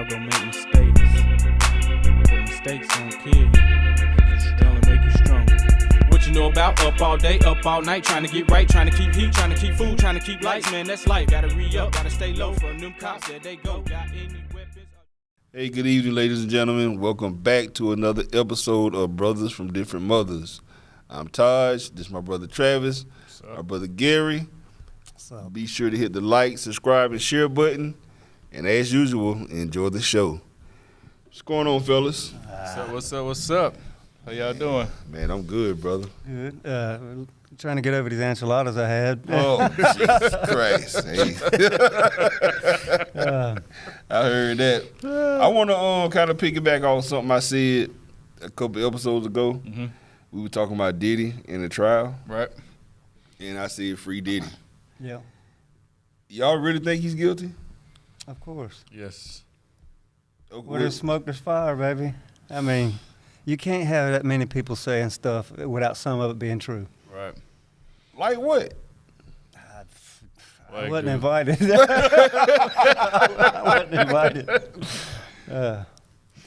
all gonna make mistakes, but mistakes don't kill you. They only make you stronger. What you know about up all day, up all night, trying to get right, trying to keep heat, trying to keep food, trying to keep lights, man, that's life. Gotta re-up, gotta stay low from them cops, there they go. Got any weapons? Hey, good evening, ladies and gentlemen. Welcome back to another episode of Brothers from Different Mothers. I'm Taj. This is my brother Travis, my brother Gary. Be sure to hit the like, subscribe, and share button. And as usual, enjoy the show. What's going on, fellas? What's up? How y'all doing? Man, I'm good, brother. Good. Trying to get over these enchiladas I had. Oh, Jesus Christ. Hey. I heard that. I want to kind of piggyback off something I said a couple episodes ago. Mm-hmm. We were talking about Diddy in the trial. Right. And I said free Diddy. Yeah, Y'all really think he's guilty? of course. Yes. Where there's smoke, there's fire, baby. I mean, you can't have that many people saying stuff without some of it being true. Right. Like what? I Like wasn't the- invited. I wasn't invited.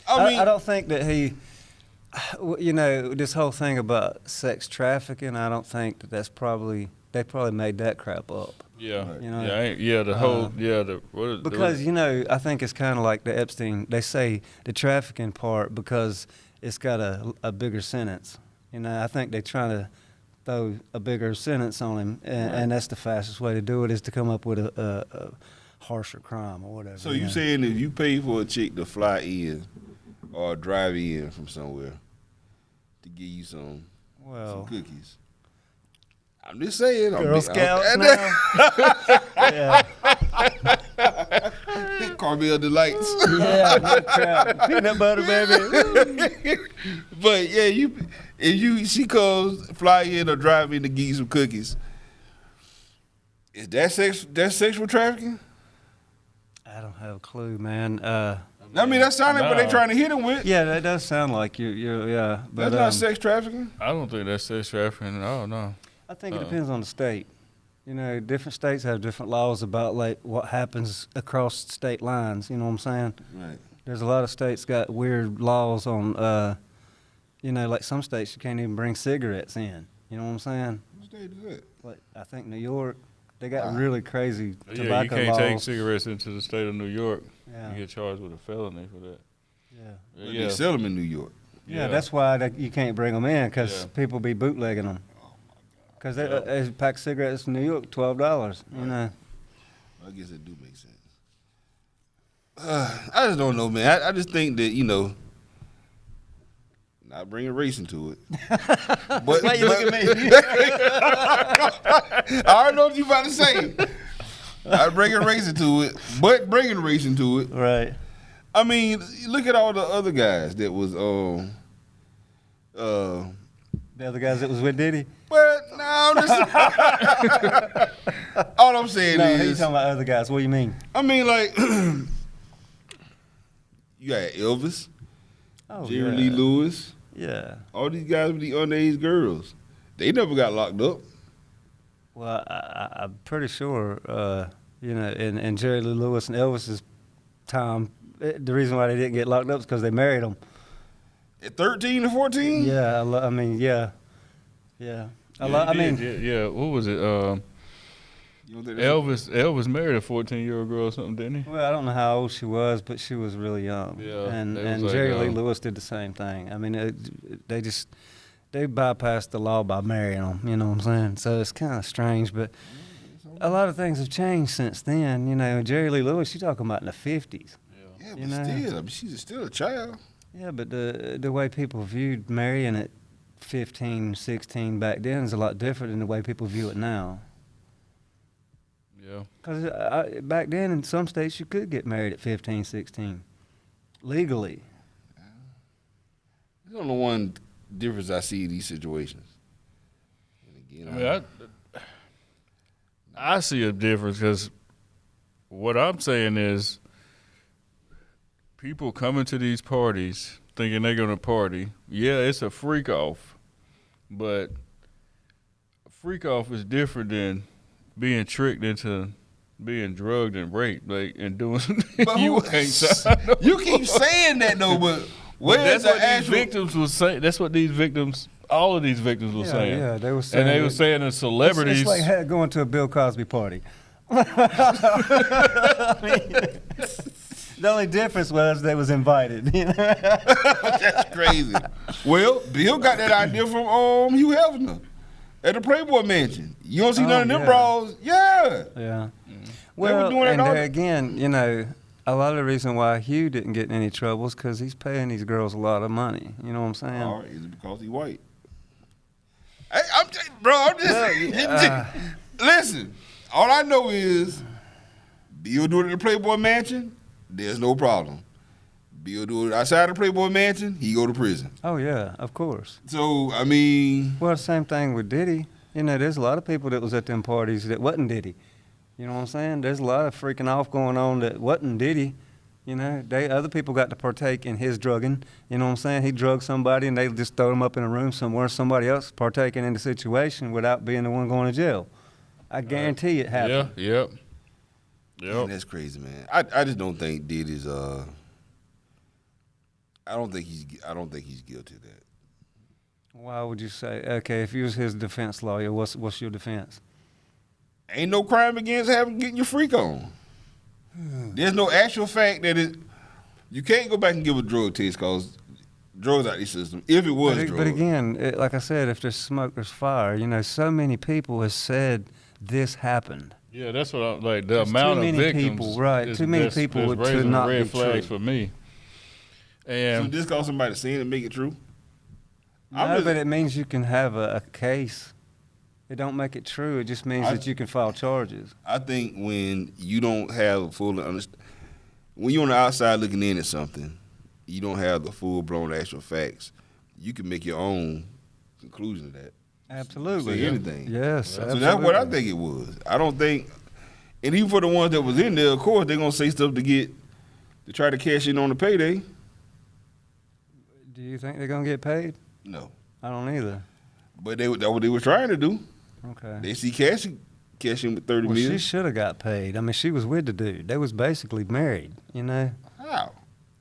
I don't think that he, this whole thing about sex trafficking, I don't think that they probably made that crap up. Yeah. You know, Because, I think it's kind of like the Epstein, they say the trafficking part because it's got a bigger sentence. I think they're trying to throw a bigger sentence on him, and that's the fastest way to do it is to come up with a harsher crime or whatever. So you saying if you pay for a chick to fly in or drive in from somewhere to give you some cookies, I'm just saying. Girl Scouts now? Yeah. Carmel Delights. Yeah, no crap. Peanut butter, baby. But yeah, she comes fly in or drive in to give you some cookies. Is that sexual trafficking? I don't have a clue, man. I mean, that sounds like what they trying to hit him with. Yeah, that does sound like you're yeah. But That's not sex trafficking. I don't think that's sex trafficking at all, no. I think it depends on the state. Different states have different laws about like what happens across state lines. You know what I'm saying? Right. There's a lot of states got weird laws on, like some states you can't even bring cigarettes in. You know what I'm saying? What state is that? Like I think New York, they got really crazy tobacco Yeah, you can't laws. take cigarettes into the state of New York. Yeah. You get charged with a felony for that. Yeah. But they sell them in New York. Yeah, that's why you can't bring them in because Yeah. people be bootlegging them. Because a pack of cigarettes in New York, $12. I guess it do make sense. I just don't know, man. I just think that not bringing race into it. But Why you look at me? I already know what you about to say. Not bringing race into it, but bringing race into it. Right. I mean, look at all the other guys that was The other guys that was with Diddy. But no, all I'm saying No, he's is, talking about other guys. What do you mean? I mean, like, you got Elvis, Jerry Lee Lewis, Yeah. all these guys with the underage girls. They never got locked up. Well, I'm pretty sure, in Jerry Lee Lewis and Elvis's time, the reason why they didn't get locked up is because they married them. At 13 or 14? Yeah, I mean, yeah. What was it? You don't think that's- Elvis married a 14-year-old girl or something, didn't he? Well, I don't know how old she was, but she was really young. Yeah, and they was like, Jerry Lee Lewis did the same thing. I mean, they bypassed the law by marrying them. You know what I'm saying? So it's kind of strange, but a lot of things have changed since then. Jerry Lee Lewis, you're talking about in the 50s. Yeah, You but know. still, I mean, she's still a child. Yeah, but the way people viewed marrying at 15, 16 back then is a lot different than the way people view it now. Yeah. Because back then in some states you could get married at 15, 16, legally. There's only one difference I see in these situations. And again, I see a difference because what I'm saying is people coming to these parties thinking they're going to party. Yeah, it's a freak off, but a freak off is different than being tricked into being drugged and raped, like, and doing. But You who- ain't signed. You keep saying that though, but where's That's the what these actual? victims was saying. That's what these victims, all of these victims were saying. Yeah, they were saying. And they were that- saying the celebrities. It's like going to a Bill Cosby party. The only difference was they was invited. You know? That's crazy. Well, Bill got that idea from Hugh Hefner at the Playboy Mansion. You don't see none of them yeah. bras. Yeah. Yeah. were Well, doing that and all there the- again, you know, a lot of the reason why Hugh didn't get in any trouble is because he's paying these girls a lot of money. You know what I'm saying? All right, is it because he white? Hey, I'm just, bro. I'm just listen. All I know is Bill do it at the Playboy Mansion. There's no problem. Bill do it outside the Playboy Mansion. He go to prison. Oh yeah, of course. So I mean, Well, same thing with Diddy. You know, there's a lot of people that was at them parties that wasn't Diddy. You know what I'm saying? There's a lot of freaking off going on that wasn't Diddy. You know, other people got to partake in his drugging. You know what I'm saying? He drugged somebody and they just throw him up in a room somewhere. Somebody else partaking in the situation without being the one going to jail. I guarantee it happened. Yeah, man, yep. that's crazy, man. I just don't think Diddy's I don't think he's guilty of that. Why would you say? Okay, if you was his defense lawyer, what's your defense? Ain't no crime against getting your freak on. There's no actual fact that you can't go back and give a drug test because drugs out of the system. If it was drugs. But again, like I said, if there's smoke, there's fire. You know, so many people have said this happened. Yeah, that's what I'm like. The There's amount too of many victims, people, right, too many people that's would- to raising not red be flags true. for me. So And just cause somebody saying it make it true? No, but it means you can have a case. It don't make it true. It just means that you can file charges. I think when you don't have a full understanding, when you're on the outside looking in at something, you don't have the full-blown actual facts, you can make your own conclusion of that. Absolutely. Say anything. Yes, So absolutely. that's what I think it was. I don't think, and even for the ones that was in there, of course, they're going to say stuff to try to cash in on the payday. Do you think they're going to get paid? No. I don't either. But that's what they were trying to do. Okay. They see cash in with 30 Well, million. she should have got paid. I mean, she was with the dude. They was basically married, you know? How?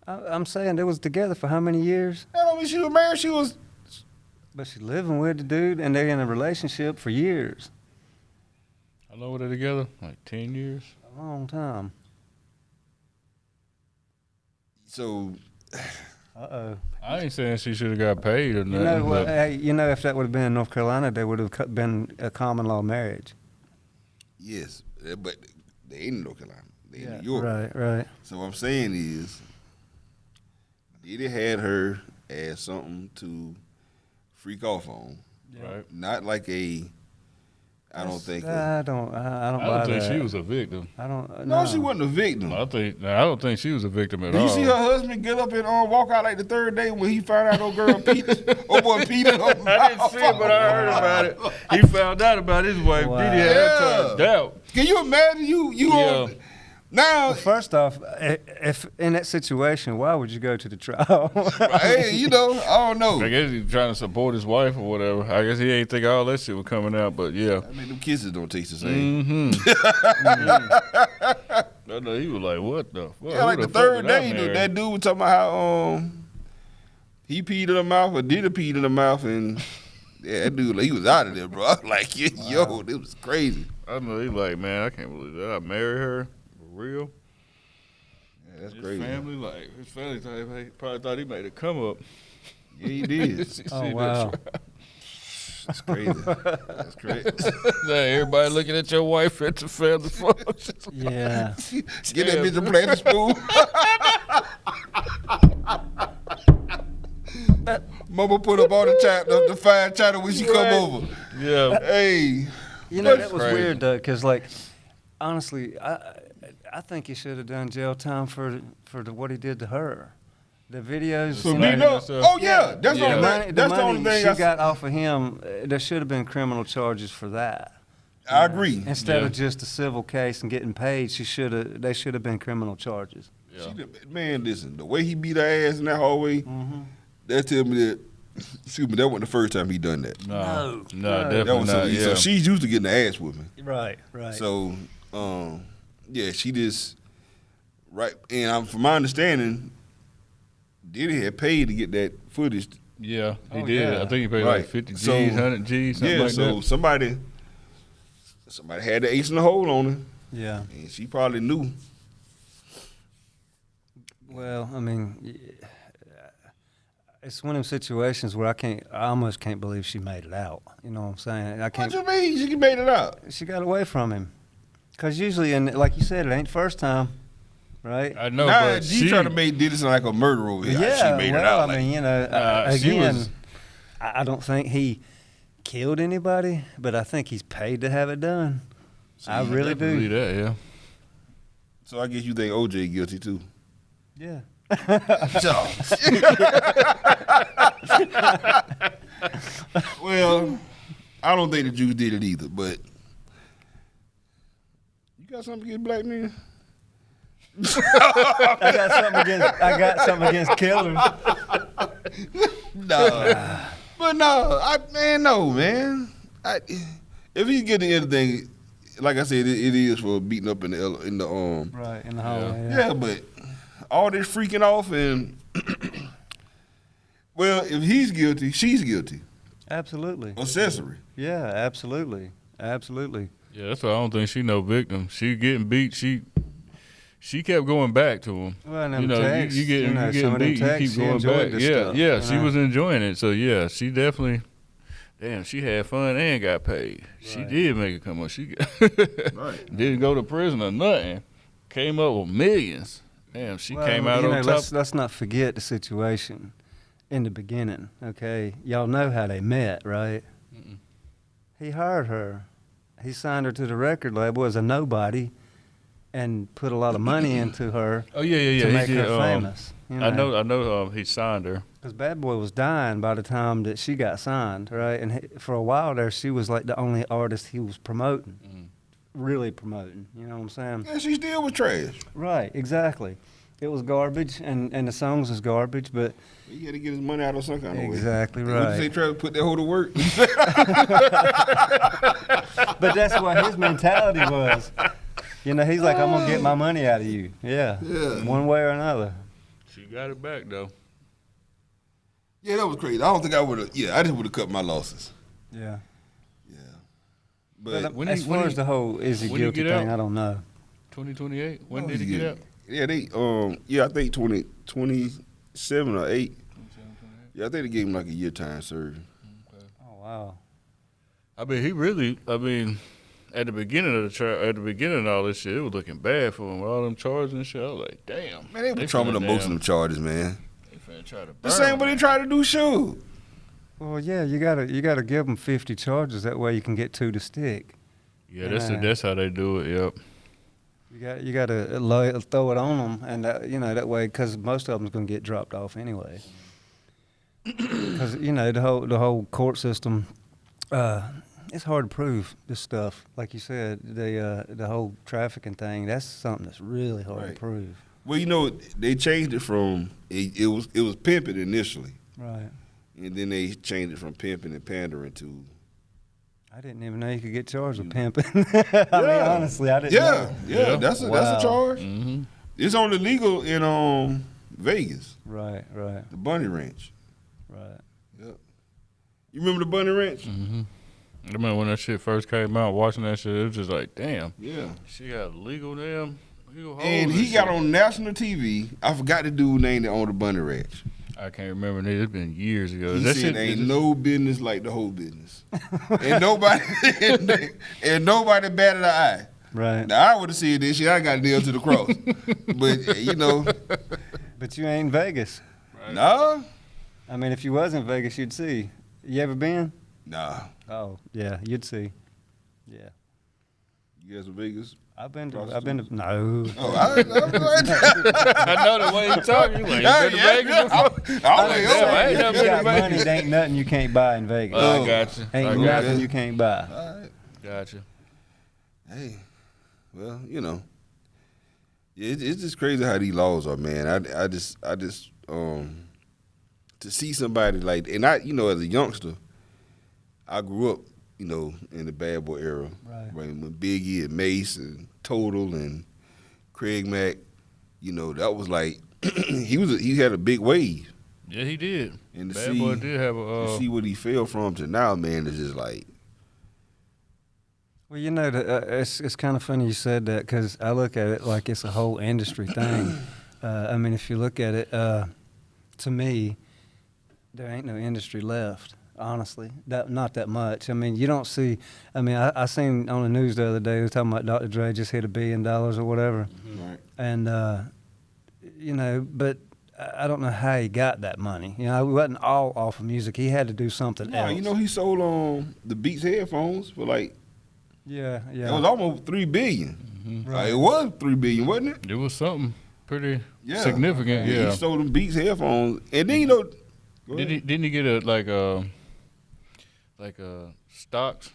I'm saying they was together for how many years? That don't mean she was married. She was. But she's living with the dude, and they're in a relationship for years. I know they're together like 10 years. A long time. So, Uh-oh. I ain't saying she should have got paid or You nothing. know, but hey, you know, if that would have been in North Carolina, they would have been a common law marriage. yes. But they ain't in North Carolina. They in New York. Right, right. So what I'm saying is, Diddy had her as something to freak off on. right. Not like I don't think. I don't I buy don't think that. she was a victim. I don't. No, she wasn't a victim. I don't think she was a victim at Did all. you see her husband get up and walk out like the third day when he found out old girl Peter, old boy Peter? I didn't see it, but I heard about it. He found out about his wife. Wow. Diddy had her turned out. Can you imagine you Yeah. now? Well, first off, if in that situation, why would you go to the trial? Hey, I don't know. I guess he's trying to support his wife or whatever. I guess he ain't think all that shit was coming out, but yeah. I mean, them kisses don't taste the same. I know he was like, what the fuck? Yeah, like Who the fuck third did I day, marry? that dude was talking about how he peed in the mouth or did a peed in the mouth, and yeah, that dude, he was out of there, bro. I was like, yo, this was crazy. I know he like, man, I can't believe that I married her for real. Yeah, that's His crazy. his family probably thought he made a come up. Yeah, he did. Oh, wow. That's crazy. That's crazy. Everybody looking at your wife at the family function. Yeah. Get that bitch a plastic spoon. Mama put up all the fine china when she come over. Yeah. Hey, You know, That's that was crazy. weird, though, because, like, honestly, I think he should have done jail time for what he did to her. The videos. so you me know, no. yourself. Oh yeah, that's Yeah. the only thing. That's the only thing she I got off of him. There should have been criminal charges for that. I agree. Instead Yeah. of just a civil case and getting paid, they should have been criminal charges. Yeah. Man, listen, the way he beat her ass in that hallway, that tell me that. Excuse me, that wasn't the first time he done that. No, No. definitely That was not. so Yeah. she's used to getting the ass whipping. Right, right. So, Yeah, she just right. And from my understanding, Diddy had paid to get that footage. Yeah, he Oh, did. yeah. I think he paid Right. like 50 G's, So, 100 G's, something Yeah, like so that. somebody had the ace in the hole on her, Yeah. and she probably knew. Well, I mean, it's one of them situations where I almost can't believe she made it out. You know what I'm saying? I What can't. you mean? She made it out. She got away from him. Because usually, and like you said, it ain't first time, right? I know, Nah, but G she trying to make Diddy sound like a murderer over here. She made it well, out. I mean, she again, was- I don't think he killed anybody, but I think he's paid to have it done. I really believe do. that, yeah. So I guess you think OJ guilty too. Yeah. Well, I don't think the Jews did it either, but you got something against black men? I got something against killers. No. But no, man. If he get anything, like I said, it is for beating up in the Right, in the hallway. Yeah, but all this freaking off and well, if he's guilty, she's guilty. Absolutely. Accessory. Yeah, absolutely. Absolutely. Yeah, that's why I don't think she no victim. She getting beat. She kept going back to him. Well, and them You know, texts, you some getting of them beat, you texts, keep she going enjoyed back. this Yeah, stuff, yeah, you she know? was enjoying it. So yeah, she definitely. Damn, she had fun and got paid. She Right. did make it come up. She Right. didn't go to prison or nothing. Came up with millions. Damn, she came out on top. Let's not forget the situation in the beginning, okay? Y'all know how they met, right? Mm-mm. He hired her. He signed her to the record label as a nobody and put a lot of money into her Oh yeah, yeah. to He make did, her famous. I know. He signed her. Because Bad Boy was dying by the time that she got signed, right? And for a while there, she was like the only artist he was promoting, really promoting. You know what I'm saying? Yeah, she still was trash. Right, exactly. It was garbage, and the songs was garbage, but He had to get his money out of some kind of way. exactly What you say, right. Travis? Put that hoe to work. But that's what his mentality was. You know, he's like, I'm gonna get my money out of you. Yeah, Yeah. one way or another. She got it back though. Yeah, that was crazy. I don't think I would have. Yeah, I just would have cut my losses. Yeah. Yeah, But When as he- far when as he- the whole is he when he guilty get thing, out? I don't know. 2028. When Oh, did he get out? Yeah, I think 27 or 8. Yeah, I think they gave him like a year time surgery. Oh wow. I mean, at the beginning of all this shit, it was looking bad for him. All them charges and shit. I was like, damn. Man, they were trumping up most of them charges, man. They finna try to burn The same him, way they man. tried to do Suge. Well, yeah, you gotta give them 50 charges. That way you can get 2 to stick. Yeah, Yeah. that's how they do it. Yep. You gotta throw it on them, and that way, because most of them's gonna get dropped off anyway. Because the whole court system, it's hard to prove this stuff. Like you said, the whole trafficking thing. That's something that's really hard Right. to prove. Well, they changed it from it was pimping initially, Right. and then they changed it from pimping and pandering to. I didn't even know you could get charged with pimping. I mean, honestly, I didn't know. Yeah, that's a Wow. charge. Mm-hmm. It's only legal in Vegas, Right. the Bunny Ranch. Right. Yep. You remember the Bunny Ranch? Mm-hmm. I remember when that shit first came out, watching that shit, it was just like, damn, Yeah. she got legal hoes And and he got shit. on national TV. I forgot the dude name that owned the Bunny Ranch. I can't remember. It's been years ago. He That said shit ain't no business like the whole business, and nobody and nobody batted an eye. Right. Now I would have said this shit. I got nailed to the cross, but But you ain't in Vegas. nah, I mean, if you was in Vegas, you'd see. You ever been? nah. Oh, yeah, you'd see. Yeah. You guys in Vegas? I've been to no. Oh, I I know the way you talk. You like, Yeah, you been to Vegas before? I was like, oh, I ain't If never you been got to money, Vegas. there ain't nothing you can't buy in Vegas. I got you. Ain't I got nothing you. you can't buy. all right. Got you. Hey, well, it's just crazy how these laws are, man. I just to see somebody like, and I, as a youngster, I grew up, in the Bad Boy era, Right. when Biggie and Mace and Total and Craig Mack, you know, that was like he had a big wave. Yeah, he did. And to Bad Boy did have a. to see what he fell from to now, man, is just like. Well, you know, it's kind of funny you said that because I look at it like it's a whole industry thing. I mean, if you look at it, to me, there ain't no industry left. Honestly, not that much. I mean, you don't see. I mean, I seen on the news the other day they were talking about Dr. Dre just hit $1 billion or whatever, Right. and you know, but I don't know how he got that money. You know, it wasn't all off of music. He had to do something else. You know, he sold the Beats headphones for like Yeah. it was almost $3 billion. Mhm. It was $3 billion, wasn't it? It was something pretty Yeah. significant. Yeah. He sold them Beats headphones, and then you know. Go ahead. Didn't he get a stocks,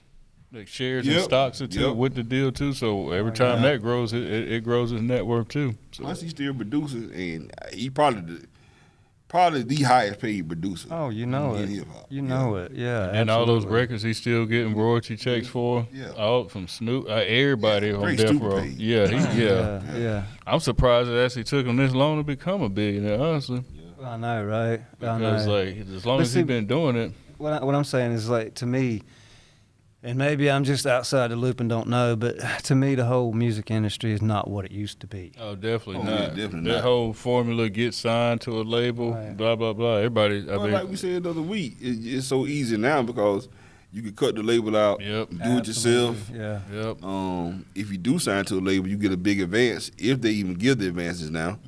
like shares and Yep. stocks or two Yep. with the deal too? So every time that grows, it grows his net worth too. So Plus, he's still producing, and he probably the highest paid producer. Oh, you know in it. hip-hop. You know it. Yeah. and all those absolutely. records he's still getting royalty checks for. Yeah. All from Snoop, everybody on Drake Death stupid Row. paid. Yeah, Yeah. I'm surprised it actually took him this long to become a billionaire, honestly. I know, right? I Because know. like as long But as see- he's been doing it, What I'm saying is, like, to me, and maybe I'm just outside the loop and don't know, but to me, the whole music industry is not what it used to be. oh, definitely Oh, not. yeah, definitely that not. whole formula, get signed to a label, Right. blah blah blah. Everybody, I But mean, like we said the other week, it's so easy now because you can cut the label out, Yep. do it yourself. Absolutely, Yeah. yep. If you do sign to a label, you get a big advance if they even give the advances now.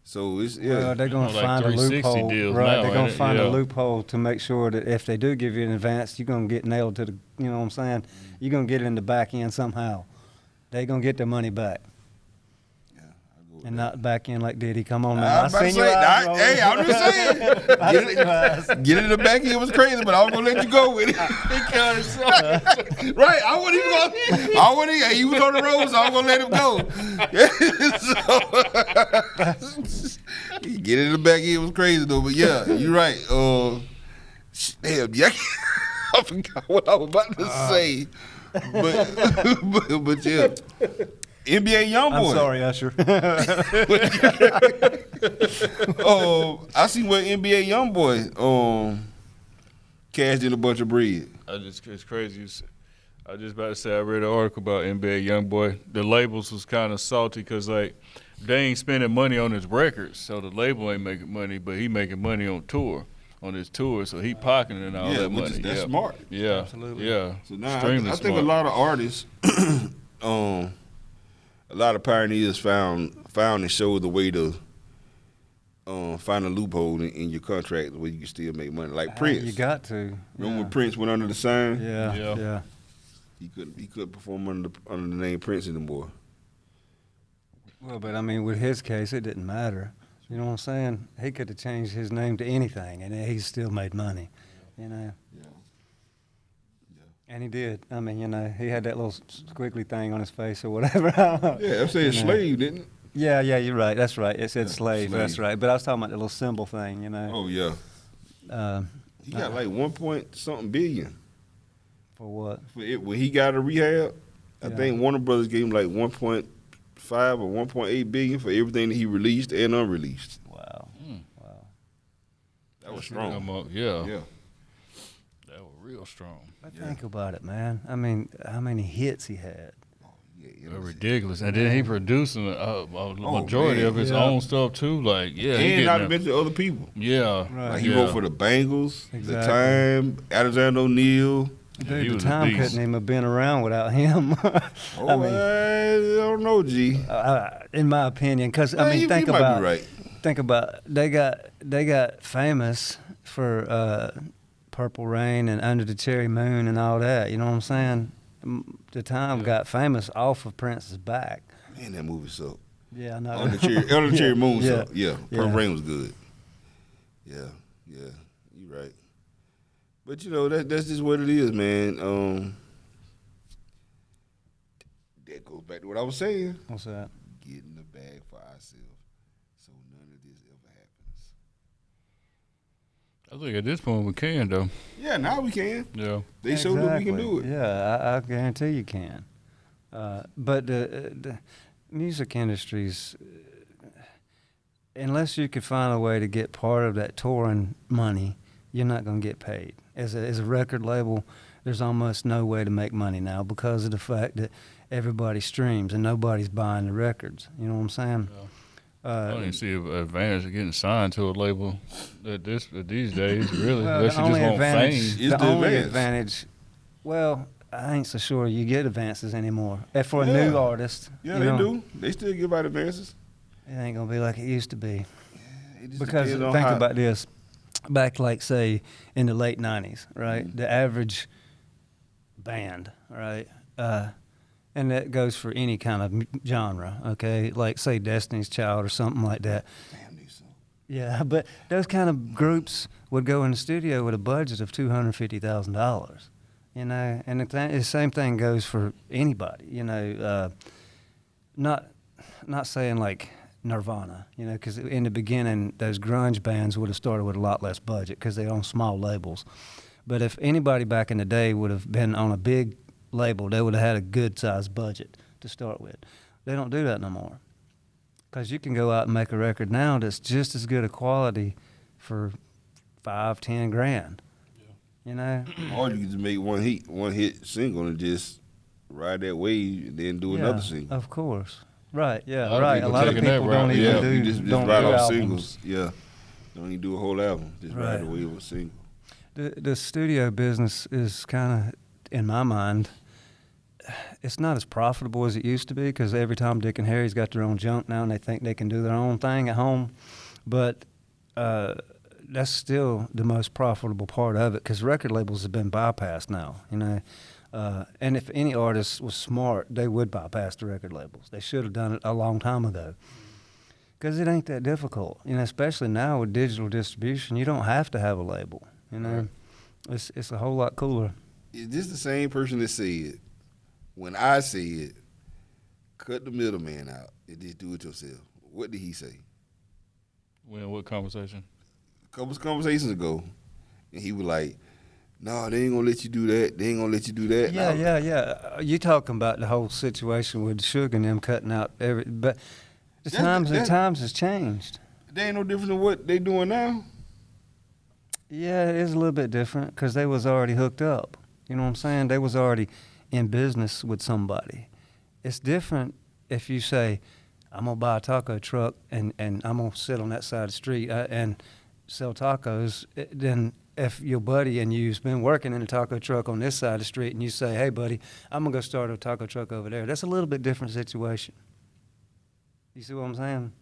So it's Well, they're going to Like find a 360 loophole, deals right? now, They're going ain't to it? find Yeah. a loophole to make sure that if they do give you an advance, you're going to get nailed to the, you know what I'm saying? You're going to get it in the back end somehow. They're going to get their money back. And not back in like Diddy. Come on now. I'm about to say, hey, I'm just saying. Get it in the back end was crazy, but I was gonna let you go with it. Right, I wasn't even gonna. He was on the road, so I was gonna let him go. So, get it in the back end was crazy though, but yeah, you're right. Damn, yeah, I forgot what I was about to say, but yeah. NBA YoungBoy. I'm sorry, Usher. I see where NBA YoungBoy cashed in a bunch of bread. It's crazy. I was just about to say I read an article about NBA YoungBoy. The labels was kind of salty because like they ain't spending money on his records, so the label ain't making money, but he making money on his tour, so he pocketing all that which money. is that's smart. Yeah, Absolutely. yeah. So now Extremely I think smart. a lot of artists, a lot of pioneers found and showed the way to find a loophole in your contract where you can still make money. Like Prince. You got to. Remember when Prince went under the sign? Yeah. Yeah. Yeah. He couldn't perform under the name Prince anymore. Well, but I mean, with his case, it didn't matter. You know what I'm saying? He could have changed his name to anything, and he still made money. You know. Yeah. And he did. I mean, you know, he had that little squiggly thing on his face or whatever. Yeah, I'm saying You know. slave, didn't it? Yeah, you're right. That's right. It said Yeah, slave. That's slave. right. But I was talking about the little symbol thing, you know. Oh yeah. He got like 1 billion For what? for it when he got a rehab. I Yeah. think Warner Brothers gave him like 1.5 or 1.8 billion for everything that he released and unreleased. Wow. Mm. Wow. That was Come strong. up, yeah, Yeah. that was real strong. But think about it, man. I mean, how many hits he had? Yeah, Ridiculous, and then he producing a majority man. of his Yeah. own stuff too. Like, yeah, he And not to getting a- mention other people. yeah, Right. Like he yeah. wrote for the Bengals, the Exactly. Time, Alexander O'Neal. Yeah, Dude, he the was a time beast. couldn't even have been around without him. Oh, I mean, I don't know, G. in my opinion, because I mean, you think might about be right. think about they got famous for Purple Rain and Under the Cherry Moon and all that. You know what I'm saying? The time got famous off of Prince's back. Man, that movie sucked. Yeah, I know. Under the Cherry Moon Yeah. sucked. Yeah, Yeah. Purple Rain was good. Yeah, you're right. But you know that's just what it is, man. That goes back to what I was saying. What's that? Get in the bag for ourselves, so none of this ever happens. I think at this point we can though. Yeah, now we can. Yeah, They showed that we can do it. Yeah, I guarantee you can. But music industries, unless you could find a way to get part of that touring money, you're not going to get paid. As a record label, there's almost no way to make money now because of the fact that everybody streams and nobody's buying the records. You know what I'm saying? Yeah. I don't even see an advantage of getting signed to a label these days, really, Well, unless you just want fame. It's the the only advance. advantage, well, I ain't so sure you get advances anymore. And for a Yeah. new artist, Yeah, you they know, do. They still give out advances. It ain't gonna be like it used to be. It just Because depends on think how- about this, back like say in the late '90s, right? Mm-hmm. The average band, right? And that goes for any kind of genre, okay? Like say Destiny's Child or something like that. Damn these songs. Yeah, but those kind of groups would go in the studio with a budget of $250,000, you know. And the same thing goes for anybody, you know. Not saying like Nirvana, you know, because in the beginning those grunge bands would have started with a lot less budget because they own small labels. But if anybody back in the day would have been on a big label, they would have had a good sized budget to start with. They don't do that no more. Because you can go out and make a record now that's just as good a quality for $5-10 grand. You know? Or you can just make one hit single and just ride that wave and then do another single. Of course. Right, yeah, A lot of right. people A lot of taking that people route. don't even Yeah, do, you just don't ride do off albums. singles. Yeah, don't even do a whole album. Just Right. ride the wave with a single. The studio business is kind of, in my mind, it's not as profitable as it used to be because every Tom, Dick, and Harry's got their own junk now and they think they can do their own thing at home. But that's still the most profitable part of it because record labels have been bypassed now, you know. And if any artist was smart, they would bypass the record labels. They should have done it a long time ago. Because it ain't that difficult, you know. Especially now with digital distribution, you don't have to have a label. You know, it's a whole lot cooler. Is this the same person that said, when I said, cut the middleman out and just do it yourself? What did he say? When what conversation? A couple of conversations ago, and he was like, "No, they ain't gonna let you do that. They ain't gonna let you do that." Yeah. You talking about the whole situation with Suge and them cutting out but the That's- times has changed. They ain't no different than what they doing now. Yeah, it is a little bit different because they was already hooked up. You know what I'm saying? They was already in business with somebody. It's different if you say, I'm going to buy a taco truck and I'm going to sit on that side of the street and sell tacos. Then if your buddy and you've been working in a taco truck on this side of the street and you say, hey, buddy, I'm going to go start a taco truck over there. That's a little bit different situation. You see what I'm saying?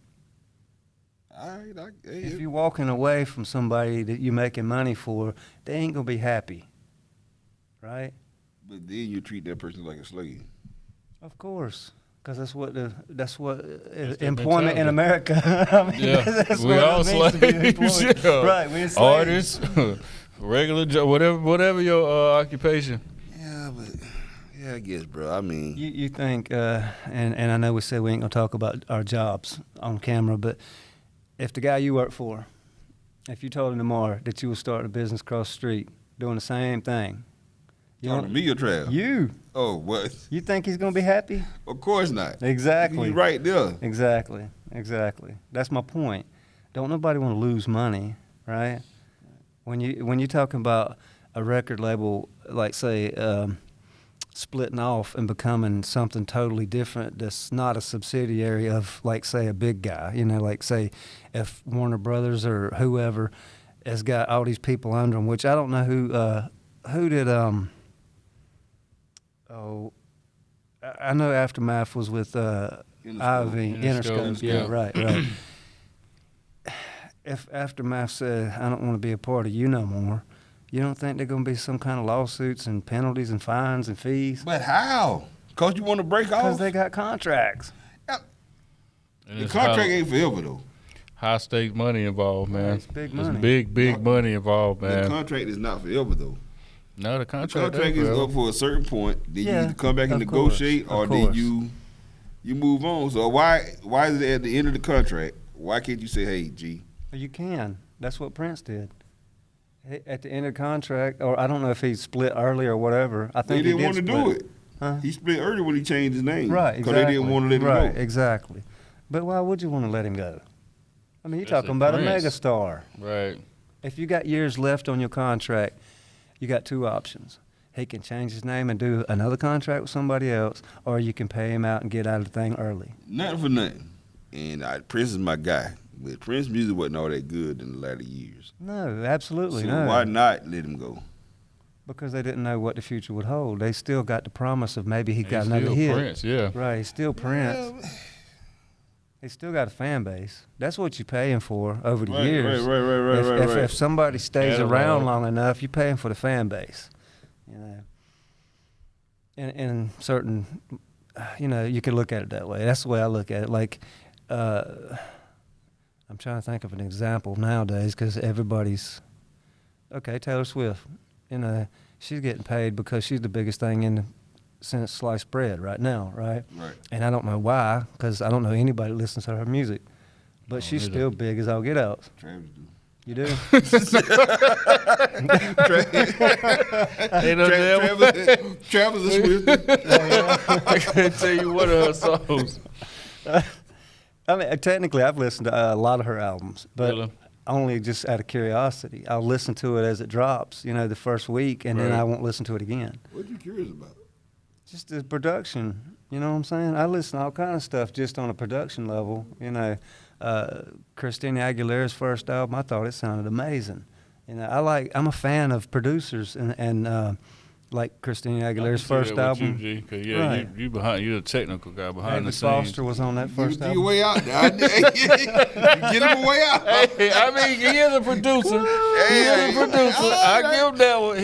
All right, If you're walking away from somebody that you're making money for, they ain't going to be happy. Right? but then you treat that person like a slave. Of course, because that's what the employment in mentality. America. I mean, Yeah, that's we what all it means to be slaves. employed. Yeah. Right, we're slaves. Artists, regular job, whatever your occupation. Yeah, I guess, bro. I mean, You think, and I know we said we ain't gonna talk about our jobs on camera, but if the guy you work for, if you told him tomorrow that you were starting a business across the street doing the same thing, talking to me or Trav? you Oh, what? you think he's gonna be happy? Of course not. Exactly. You right there. Exactly. That's my point. Don't nobody want to lose money, right? When you're talking about a record label, like say, splitting off and becoming something totally different that's not a subsidiary of, like, say, a big guy, like, say, if Warner Brothers or whoever has got all these people under them, which I don't know who did, I know Aftermath was with Ivy, Interscope. Yeah, right. If Aftermath said, I don't want to be a part of you no more, you don't think they're going to be some kind of lawsuits and penalties and fines and fees? But how? Because you want to break Because off? they got contracts. And The it's contract ain't forever, though. high stake money involved, man. It's big There's money. big money involved, The man. contract is not forever, though. No, the The contract, contract ain't is forever. up for a certain point. Then you Yeah, either come back and of course, negotiate, or of then course. you move on. So why is it at the end of the contract? Why can't you say, hey, G? You can. That's what Prince did. At the end of the contract, or I don't know if he split early or whatever. I They think he didn't did want to split. do it. Huh? He split early when he changed his name. Right, Because exactly. they didn't want to let him Right, go. exactly. But why would you want to let him go? I mean, you're That's talking a about a Prince. megastar. Right. If you got years left on your contract, you got two options. He can change his name and do another contract with somebody else, or you can pay him out and get out of the thing early. Nothing for nothing. And Prince is my guy. But Prince music wasn't all that good in the latter years. No, absolutely So no. why not let him go? Because they didn't know what the future would hold. They still got the promise of maybe he got He's another still hit. Prince, yeah. Right, he's still Prince. He's still got a fan base. That's what you're paying for over the years. If somebody stays Catalog. around long enough, you're paying for the fan base. You know, in certain, you know, you could look at it that way. That's the way I look at it. Like, I'm trying to think of an example nowadays because everybody's okay. Taylor Swift, you know, she's getting paid because she's the biggest thing since sliced bread right now, right? Right. And I don't know why, because I don't know anybody that listens to her music. But she's neither. still big as all get out. Travis do. You do? Ain't no damn- Travis is Swift. I can't tell you one of her songs. I mean, technically, I've listened to a lot of her albums, but Really? only just out of curiosity. I'll listen to it as it drops, you know, the first week, and then Right. I won't listen to it again. What you curious about? Just the production, you know what I'm saying? I listen to all kind of stuff just on a production level. You know, Christina Aguilera's first album, I thought it sounded amazing. You know, I'm a fan of producers, and like Christina Aguilera's first album. You, G, 'cause Right. you behind. You're the technical guy behind David the scenes. Foster was on that first You album. way out there. You get him a way out. Hey, I mean, he is a producer. He is a producer. I give him that one.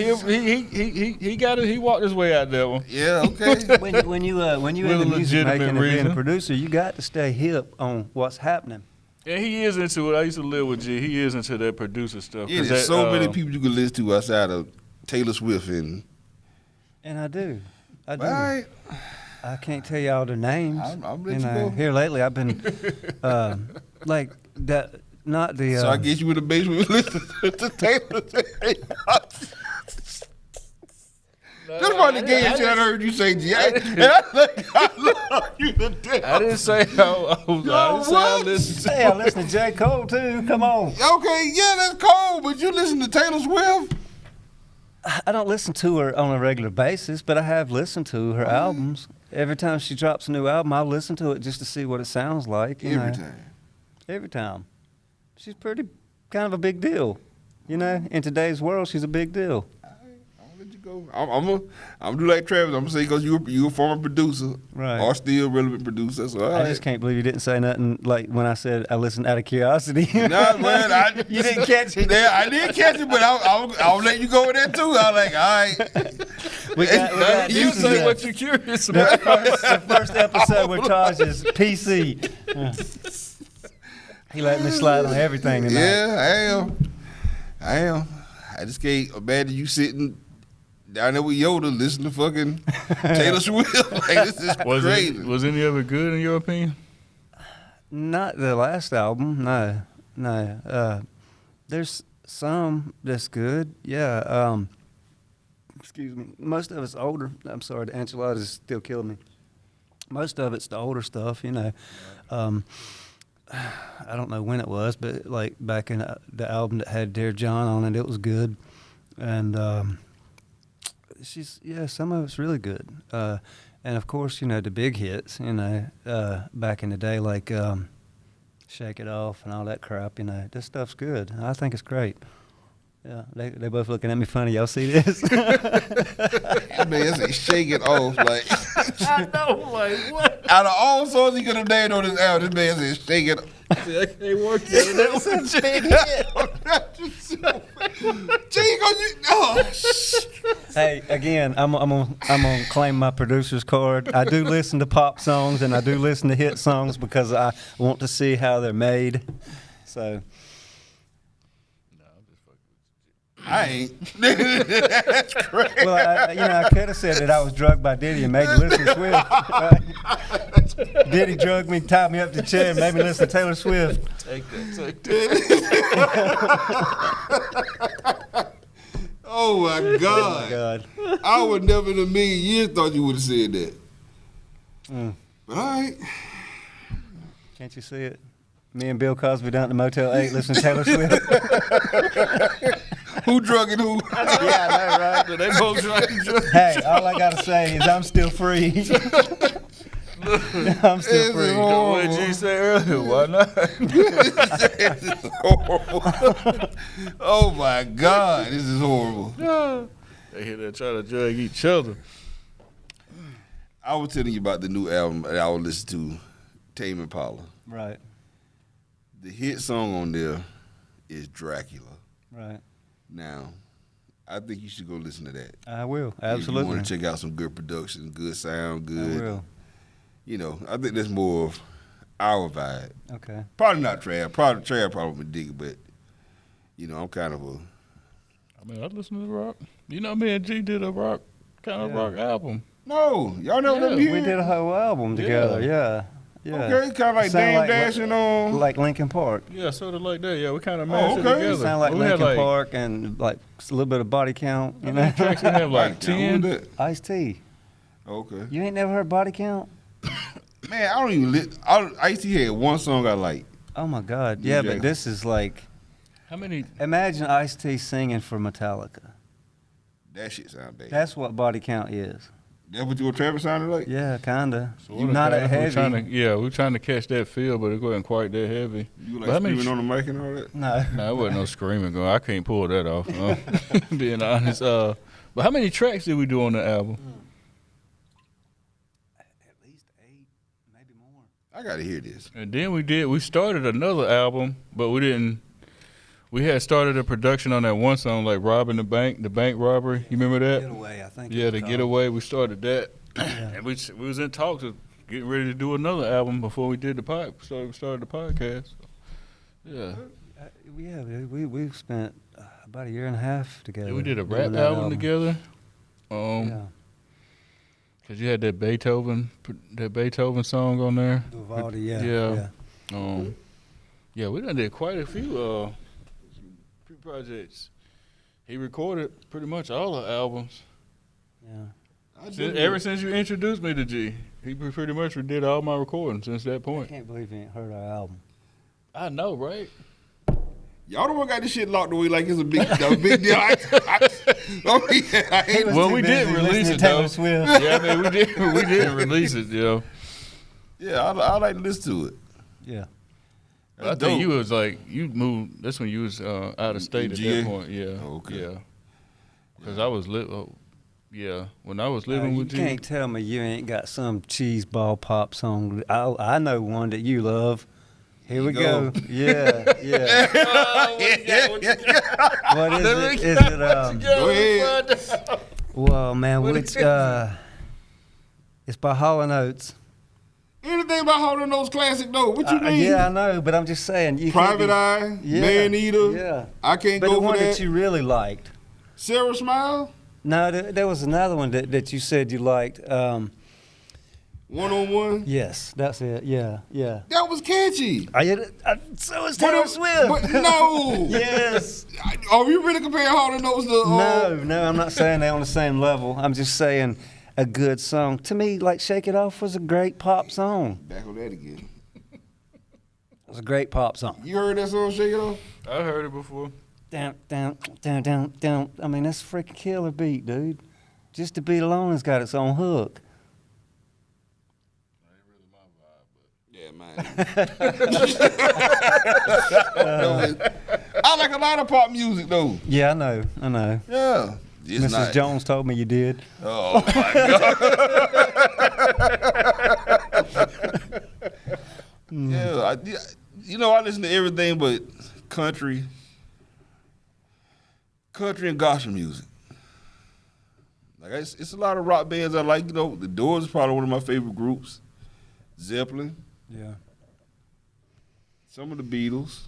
He got it. He walked his way out that one. Yeah, okay. when you With into a music legitimate making and being a reason. producer, you got to stay hip on what's happening. And he is into it. I used to live with G. He is into that producer stuff. Yeah, 'Cause there's that, so many people you can listen to outside of Taylor Swift and. And I do. All right. I can't tell you all their names. I'm let you go. Here lately, I've been like that. Not the. So I guess you in the basement listening to Taylor. That's why the gay shit I heard you say, G. I love you to death. I didn't say I didn't say I listened to. Hey, I listen to J. Cole too. Come on. Okay, yeah, that's cold, but you listen to Taylor Swift? I don't listen to her on a regular basis, but I have listened to her albums. Every time she drops a new album, I'll listen to it just to see what it sounds like. You know. Every time. She's pretty kind of a big deal. You know, in today's world, she's a big deal. I'll let you go. I'm gonna do like Travis. I'm gonna say because you a former producer, Right. or still relevant producer. So all I right. just can't believe you didn't say nothing like when I said I listened out of curiosity. Nah, man, You didn't catch it. Yeah, I did catch it, but I'll let you go with that too. I was like, all right. We got You this is say the- what you're curious the about. the first episode with Taj is PC. He let me slide on everything tonight. Yeah, I am. I just can't imagine you sitting down there with Yoda listening to fucking Taylor Swift. Like, this is crazy. Was any of it good in your opinion? Not the last album, no. There's some that's good, yeah. Excuse me. Most of it's older. I'm sorry, the enchiladas still killing me. Most of it's the older stuff, you know. I don't know when it was, but like back in the album that had Dear John on it, it was good. And some of it's really good. And of course, you know, the big hits, you know, back in the day, like Shake It Off and all that crap, you know, this stuff's good. I think it's great. Yeah, they both looking at me funny. Y'all see this? That man say shake it off. Like, I know, like what? out of all songs he could have named on this album, this man said shake it off. They worked it. That's a big hit. Hey, again, I'm gonna claim my producer's card. I do listen to pop songs and I do listen to hit songs because I want to see how they're made. So I ain't. That's crazy. well, I could have said that I was drugged by Diddy and made me listen to Swift. Diddy drugged me, tied me up to the chair, and made me listen to Taylor Swift. Take that. Oh my Oh God. God. I I would never in a million years thought you would have said that. But all right. Can't you see it? Me and Bill Cosby down at the Motel 8 listening to Taylor Swift. Who drugging who? Yeah, I know, right? But they both trying to Hey, all I gotta say is I'm still free. I'm still free. What did you say earlier? Why not? Oh my God, this is horrible. They here there trying to drug each other. I was telling you about the new album that I would listen to, Tame Impala. Right, The hit song on there is Dracula. right. Now, I think you should go listen to that. I will, If you absolutely. want to check out some good production, good sound, I good. will. You know, I think that's more of our vibe. Okay. Probably not Trav. Trav probably would dig it, but, you know, I'm kind of a. I mean, I listen to rock. You know, me and G did a rock kind of Yeah. rock album. No, y'all never let me Yeah, hear We did a whole album together. Yeah. Yeah. Okay, kind of like Sound Dame like- Dashing on. Like Linkin Park. Yeah, sort of like that. Yeah, we kind of mashed it okay. together. Sound like we had Linkin Park and like a little bit of Body Count. You How know. many tracks we have? Like Who 10. that? Ice-T. Okay. You ain't never heard Body Count? Man, I don't even. Ice-T had one song I like. Oh my God. Yeah, DJ. but this is like, How many? imagine Ice-T singing for Metallica. That shit sound bad. That's what Body Count is. That's what your Travis sounded like? Yeah, kinda. Sorta, Not that kinda. heavy. We're trying to catch that feel, but it wasn't quite that heavy. You But like how many screaming on the mic and all that? No. Nah, it wasn't no screaming going. I can't pull that off. Being honest. But how many tracks did we do on the album? At least 8, maybe more. I gotta hear this. And then we started another album, but we didn't. We had started a production on that one song, like robbing the bank robbery. You remember that? Getaway, I think. Yeah, the Getaway. We started that, Yeah. and we was in talks of getting ready to do another album before we did the started the podcast. Yeah, Yeah, we've spent about a year and a half together. yeah we did a doing rap that album together. Yeah. Cause you had that Beethoven song on there. Vivaldi, yeah. Yeah. Yeah. Yeah, we done did quite a few projects. He recorded pretty much all the albums. Yeah. Ever since you introduced me to G, he pretty much did all my recordings since that I point. can't believe you ain't heard our album. I know, right? Y'all don't got this shit locked away like it's a big deal. I hate Well, we didn't release it though. Swift. Yeah, I mean, we didn't release it, you know. Yeah, I like to listen to it. Yeah. But I think you was like you moved. That's when you was out of state at GA? that point. Yeah. Oh, okay. Yeah. Because I was yeah. When I was living You with G. can't tell me you ain't got some cheese ball pop song. I know one that you love. Here we go. Yeah, yeah. What is it? Is it Go ahead. well, man, which it's by Hall & Oates. Anything about holding those classic though? What you mean? Yeah, I know, but I'm just saying. You can't Private be- Eye, Yeah, Man Eater. Yeah. I can't But go the for one that. that you really liked. Sarah Smile, No, there was another one that you said you liked. One-on-One. Yes, that's it. Yeah, yeah. That was catchy. So is Taylor Swift. But no. Yes. Are you really comparing Hall & Oates to? No, I'm not saying they're on the same level. I'm just saying a good song. To me, like Shake It Off was a great pop song. Back on that again. It was a great pop song. You heard that song, Shake It Off? I heard it before. Down, down, down, down, down. I mean, that's a freaking killer beat, dude. Just the beat alone has got its own hook. Yeah, man. I like a lot of pop music though. Yeah, I know. Yeah. It's Mrs. not. Jones told me you did. Oh my God. Yeah, I listen to everything but country and gospel music. Like it's a lot of rock bands I like. You know, The Doors is probably one of my favorite groups. Zeppelin, Yeah. some of the Beatles,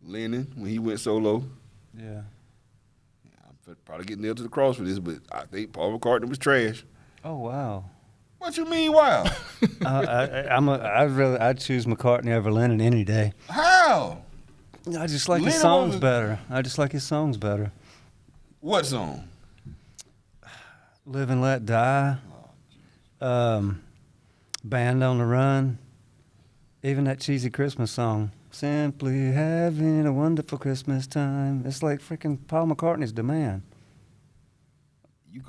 Lennon when he went solo. Yeah. I'm probably getting nailed to the cross for this, but I think Paul McCartney was trash. Oh wow. What you mean? Wow? I'd choose McCartney over Lennon any day. How? I just like his Lennon songs was- better. I just like his songs better. What song? Live and Let Die. Band on the Run. Even that cheesy Christmas song. Simply having a wonderful Christmas time. It's like freaking Paul McCartney's The Man.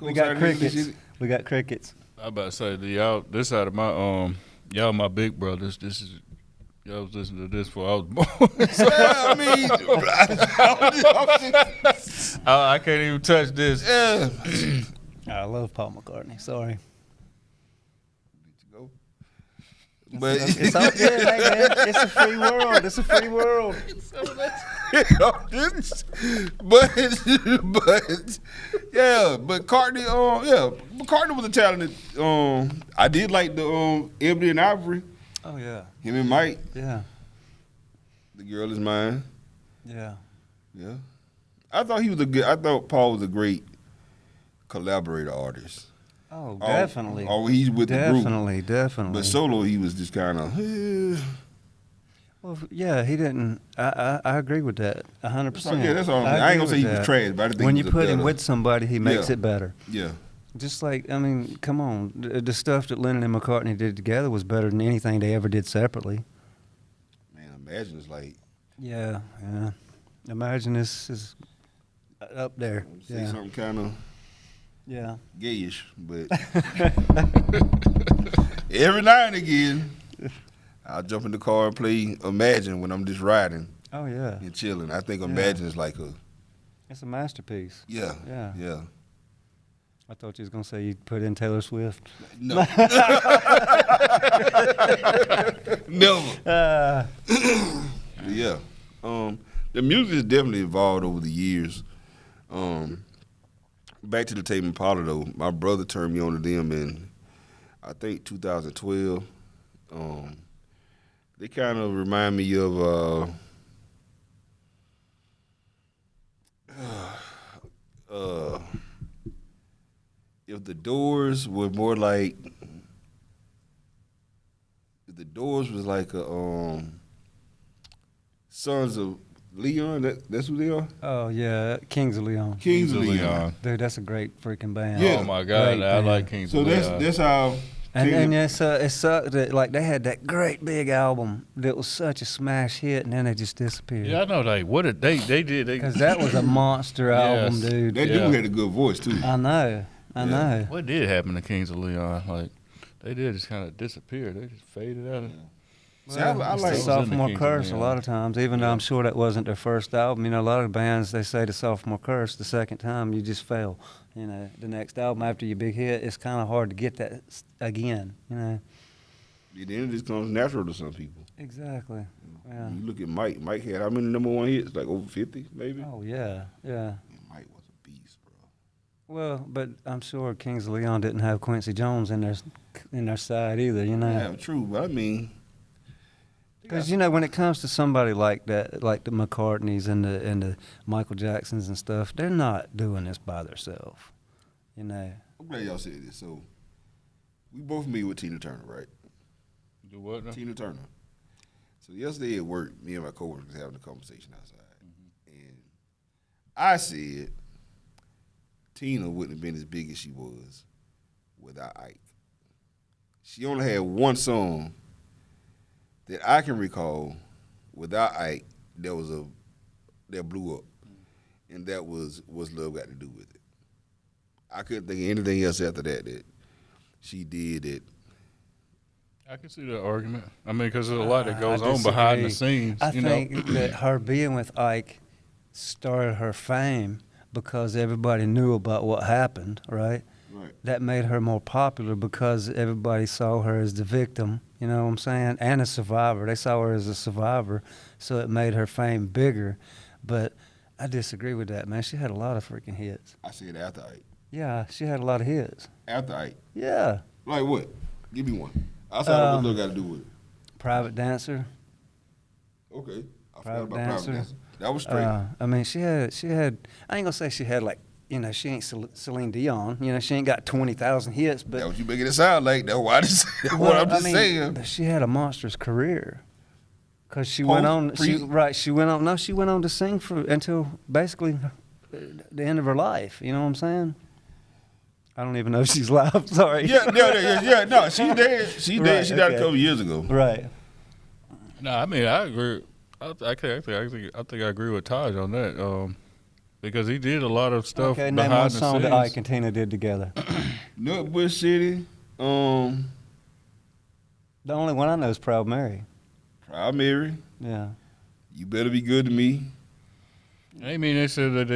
We got crickets. We got crickets. I about to say, y'all, this out of my y'all my big brothers. This is y'all was listening to this before I was born. Yeah, I mean, I can't even touch this. yeah. I love Paul McCartney. Sorry. But It's all good, hey, man. It's a free world. It's a free world. but Cartney, McCartney was a talented. I did like the Ebony and Ivory. Oh, yeah. Him and Mike. Yeah. The Girl Is Mine. Yeah. Yeah, I thought Paul was a great collaborator artist. Oh, definitely. He's with the group. Definitely. But solo, he was just kind of. Well, yeah, he didn't. I agree with that 100%. Yeah, that's all. I ain't gonna say he was trash, but I think when he you was put him better. with somebody, he makes Yeah. it better. Yeah, Just like, I mean, come on, the stuff that Lennon and McCartney did together was better than anything they ever did separately. man, Imagine it's like Yeah. Imagine this is up there. say something kind of Yeah. gayish, but every now and again, I'll jump in the car and play Imagine when I'm just riding Oh yeah. and chilling. I think Yeah. Imagine is like a It's a masterpiece. yeah. Yeah. I thought you was gonna say you put in Taylor Swift. No, never. Yeah. The music has definitely evolved over the years. Back to the Tame Impala though, my brother turned me on to them in I think 2012. They kind of remind me of if the Doors were more like if the Doors was like a Sons of Leon, that's who they are? Oh yeah, Kings of Leon. Kings of Leon. Dude, that's a great freaking band. Yeah. Oh my God, Great I band. like Kings So of Leon. that's how And it sucked that like they had that great big album that was such a smash hit, and then they just disappeared. Yeah, I know. Like, what did they did? Because that was a monster album, Yes. dude. that Yeah. dude had a good voice too. I know. What did happen to Kings of Leon? Like, they did just kind of disappear. They just faded out. See, I It's like the Kings sophomore of curse a Leon. lot of times, even though I'm sure that wasn't their first album. You know, a lot of bands, they say the sophomore curse, the second time you just fail. You know, the next album after your big hit, it's kind of hard to get that again, you know. Then it just comes natural to some people. Exactly. Yeah. You look at Mike. Mike had how many #1 hits? Like over 50, maybe. Oh, yeah, yeah. Man, Mike was a beast, bro. Well, but I'm sure Kings of Leon didn't have Quincy Jones in their side either, you know. Yeah, true. But I mean, Because you know, when it comes to somebody like that, like the McCartneys and the Michael Jacksons and stuff, they're not doing this by themselves. You know. I'm glad y'all said this. So we both meet with Tina Turner, right? Do what now? Tina Turner. So yesterday at work, me and my coworker was having a conversation outside, and I said Tina wouldn't have been as big as she was without Ike. She only had one song that I can recall without Ike that blew up, and that was "What's Love Got to Do with It." I couldn't think of anything else after that she did it. I can see that argument. I mean, because there's a lot that goes I on behind the disagree. scenes. I you think know? that her being with Ike started her fame because everybody knew about what happened, right? Right. That made her more popular because everybody saw her as the victim, you know what I'm saying, and a survivor. They saw her as a survivor, so it made her fame bigger. But I disagree with that, man. She had a lot of freaking hits. I said after Ike. Yeah, she had a lot of hits. After Ike. Yeah. Like what? Give me one. Outside of what Love Got to Do with it. Private Dancer. Okay. I forgot Private about Dancer. Private Dancer. That was straight. I mean, she had. I ain't gonna say she had like, you know, she ain't Celine Dion. You know, she ain't got 20,000 hits, but That's what you making it sound like. That's why what I'm just saying. But she had a monstrous career. Cause she Post, went on. pre- She went on. No, she went on to sing for until basically the end of her life. You know what I'm saying? I don't even know if she's live. Sorry. Yeah, no, she dead. She dead. Right, She died a okay. couple years ago. Right. No, I mean I agree. I think I agree with Taj on that. Because he did a lot of stuff Okay, name behind one the song scenes. that Ike and Tina did together. Nutbush City. The only one I know is Proud Mary. Proud Mary. Yeah. You better be good to me. I mean, they said that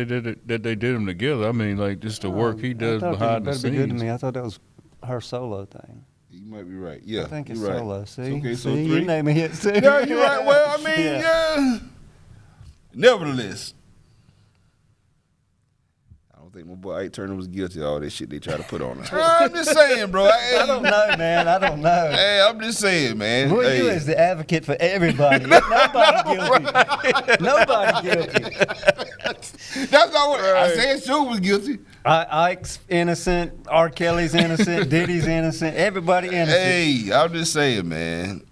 they did them together. I mean, like just the work he does I thought behind it the better be good to scenes. me. I thought that was her solo thing. You might be right. Yeah, I think it's you're right. solo. See, Okay, so see, 3. you name a hit too. No, you're right. Well, I mean, yeah. Nevertheless, I don't think my boy Ike Turner was guilty of all that shit they try to put on him. I'm just saying, bro. I don't know, man. I don't know. Hey, I'm just saying, man. Who are Hey. you as the advocate for everybody? Nobody guilty. Nobody guilty. That's not what I said. Sue was guilty. Ike's innocent. R. Kelly's innocent. Diddy's innocent. Everybody innocent. Hey, I'm just saying, man.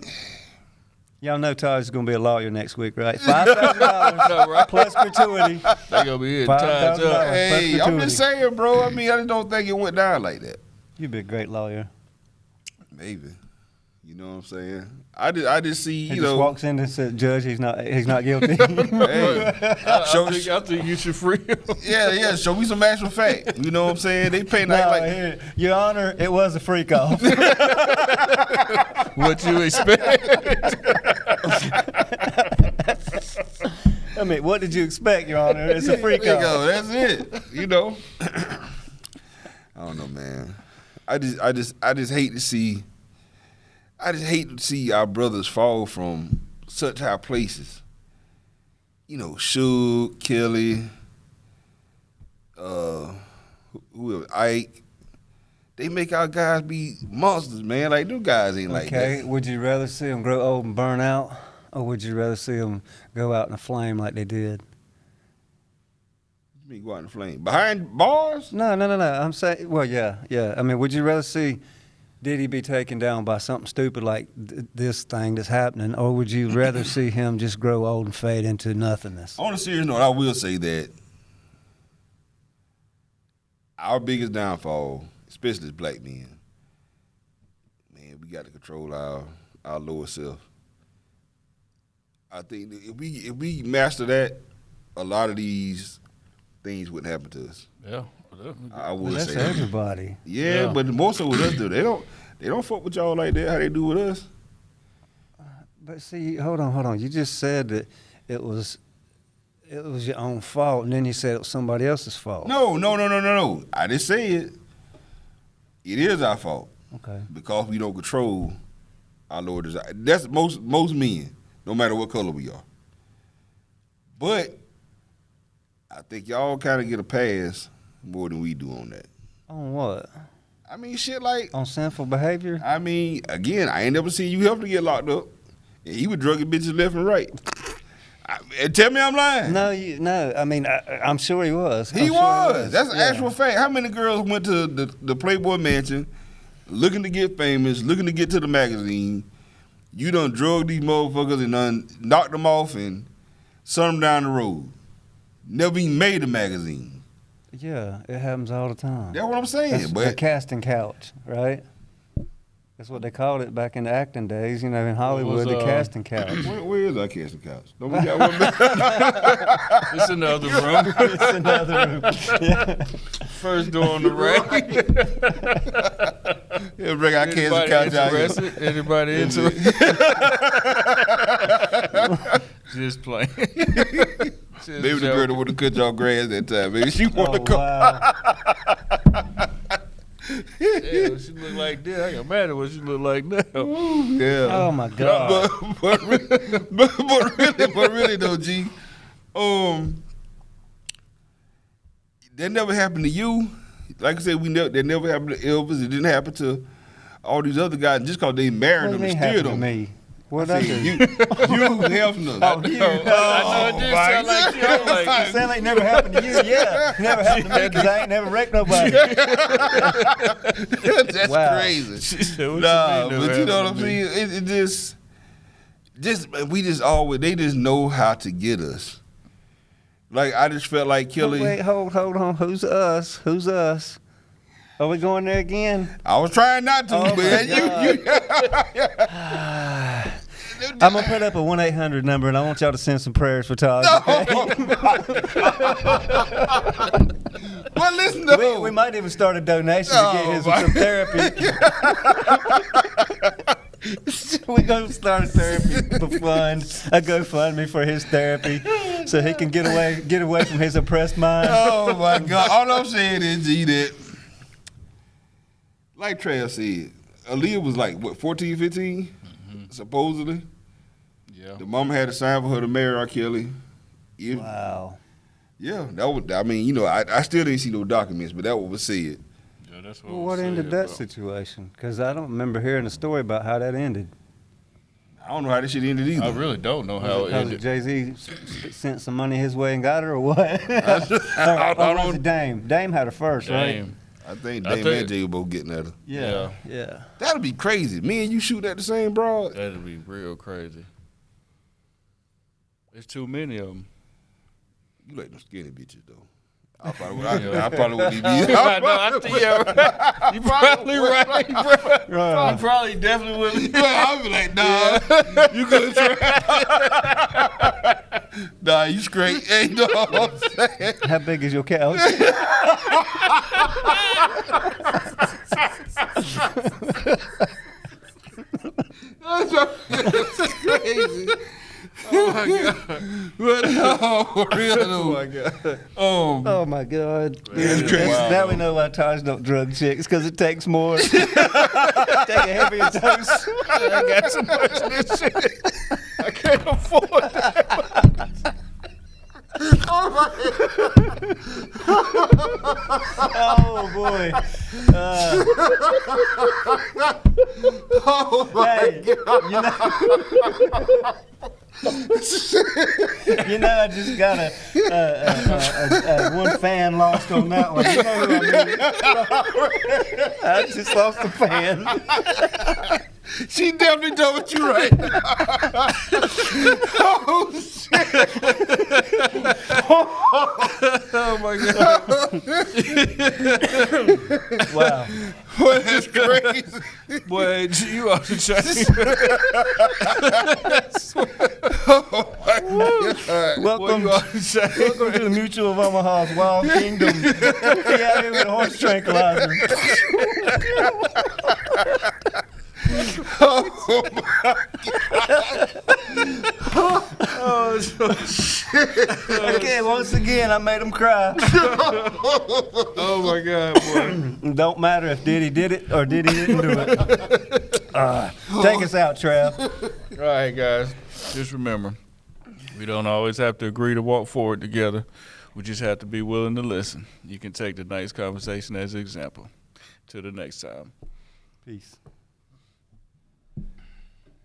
Y'all know Taj is going to be a lawyer next week, right? $5,000 No, right? plus gratuity. They gonna be hitting $5,000. Taj up. Hey, I'm gratuity. just saying, bro. I mean, I just don't think it went down like that. You'd be a great lawyer. Maybe. You know what I'm saying? I just see, He you just know. walks in and says, "Judge, he's not guilty." Hey, I think you should free him. yeah, show me some actual fact. You know what I'm saying? They pay No, night like here, Your Honor, it was a freak off. What you expect? I mean, what did you expect, Your Honor? It's a freak There you off. go. That's it. You know. I don't know, man. I just hate to see. I just hate to see our brothers fall from such high places. You know, Suge, Kelly, who else? Ike. They make our guys be monsters, man. Like, them guys ain't like Okay, that. would you rather see them grow old and burn out, or would you rather see them go out in a flame like they did? You mean go out in the flame? Behind bars? No. I'm saying, well, yeah. I mean, would you rather see Diddy be taken down by something stupid like this thing that's happening, or would you rather see him just grow old and fade into nothingness? On a serious note, I will say that our biggest downfall, especially as black men, man, we got to control our lower self. I think that if we master that, a lot of these things wouldn't happen to us. Yeah. I Well, would that's say that. everybody. Yeah, Yeah. but more so with us, though. They don't fuck with y'all like that. How they do with us? But see, hold on. You just said that it was your own fault, and then you said it was somebody else's fault. No. I didn't say it. It is our fault. Okay. Because we don't control our lower desire. That's most men, no matter what color we are. But I think y'all kind of get a pass more than we do on that. On what? I mean, shit like, On sinful behavior? I mean, again, I ain't never seen you help to get locked up. And he was drugging bitches left and right. Tell me I'm lying. No. I mean, I'm sure he was. He I'm sure was. That's an Yeah. actual fact. How many girls went to the Playboy Mansion looking to get famous, looking to get to the magazine? You done drug these motherfuckers and done knocked them off and sent them down the road. Never even made a magazine. Yeah, it happens all the time. That's what I'm saying. That's the But casting couch, right? That's what they called it back in the acting days. You know, in Hollywood, the was, casting couch. where is our casting couch? Don't we got one back? It's another room. It's another room. Yeah. First door on the right. Yeah, bring our casting couch out here. interested? Anybody interested? Just playing. Just Maybe the girl that would have cut y'all grass that time. Maybe she want to Oh, come. wow. Yeah, she look like that. I got mad at what she look like now. Yeah. Oh, my God. but really though, G, that never happened to you. Like I said, that never happened to Elvis. It didn't happen to all these other guys. Just because they married What do them you and mean steered happened to them. me? What did I do? You Hefner. Oh, you. I know it did sound like you. I'm like, It sound like it never happened to you. Yeah, never happened to me because I ain't never wrecked nobody. That's Wow. crazy. She said, what Nah, you mean but you know what never I'm happened saying? It we just always, they just know how to get us. Like, I just felt like Kelly. Wait, hold on. Who's us? Are we going there again? I was trying not to, Oh, but my I'm going to put up a 1-800 number, and I want y'all to send some prayers for Todd. Well, listen, though. We might even start a donation to get his some therapy. We're going to start a therapy fund, a GoFundMe for his therapy, so he can get away from his oppressed mind. Oh, my God. All I'm saying is, G, that, like Trav said, Aaliyah was like, what, 14, 15, supposedly? Yeah. The mama had to sign for her to marry R. Kelly. Wow. Yeah, that was. I mean, you know, I still didn't see no documents, but that was said. Yeah, that's Well, what ended that situation? Because I don't remember hearing a story about how that ended. I don't know how this shit ended either. I really don't know how it Because ended. Jay-Z sent some money his way and got her, or what? I or was don't. it Dame? Dame had her first, right? Damn. I think I Dame think- and Jay were both getting at her. Yeah. That'd be crazy. Me and you shoot at the same broad. That'd be real crazy. There's too many of them. You like them skinny bitches though. I probably wouldn't even. You probably right, bro. You probably definitely would. I'd be like, nah, you could try. Nah, you straight. Hey, you know what I'm saying? How big is your couch? That's crazy. Oh my God. What? Oh, for real though. Oh my god. Oh my God! That's crazy. Now we know why Taj don't drug chicks, because it takes more. Take a heavier dose. I got so much of this shit. I can't afford that. Oh boy! Oh my Hey, you know, I just got a one fan lost on that one. You know who I mean? I just lost a fan. She definitely done with you right now. Oh shit! Oh my god. Wow. Boy, that's crazy. Boy, you ought to change. Oh my God. Welcome to the Mutual of Omaha's Wild Kingdom. We out here with a horse tranquilizer. Okay, once again, I made him cry. Oh my god, boy. Don't matter if Diddy did it or Diddy didn't do it. Take us out, Trav. All right, guys. Just remember, we don't always have to agree to walk forward together. We just have to be willing to listen. You can take tonight's conversation as an example. Till the next time. Peace.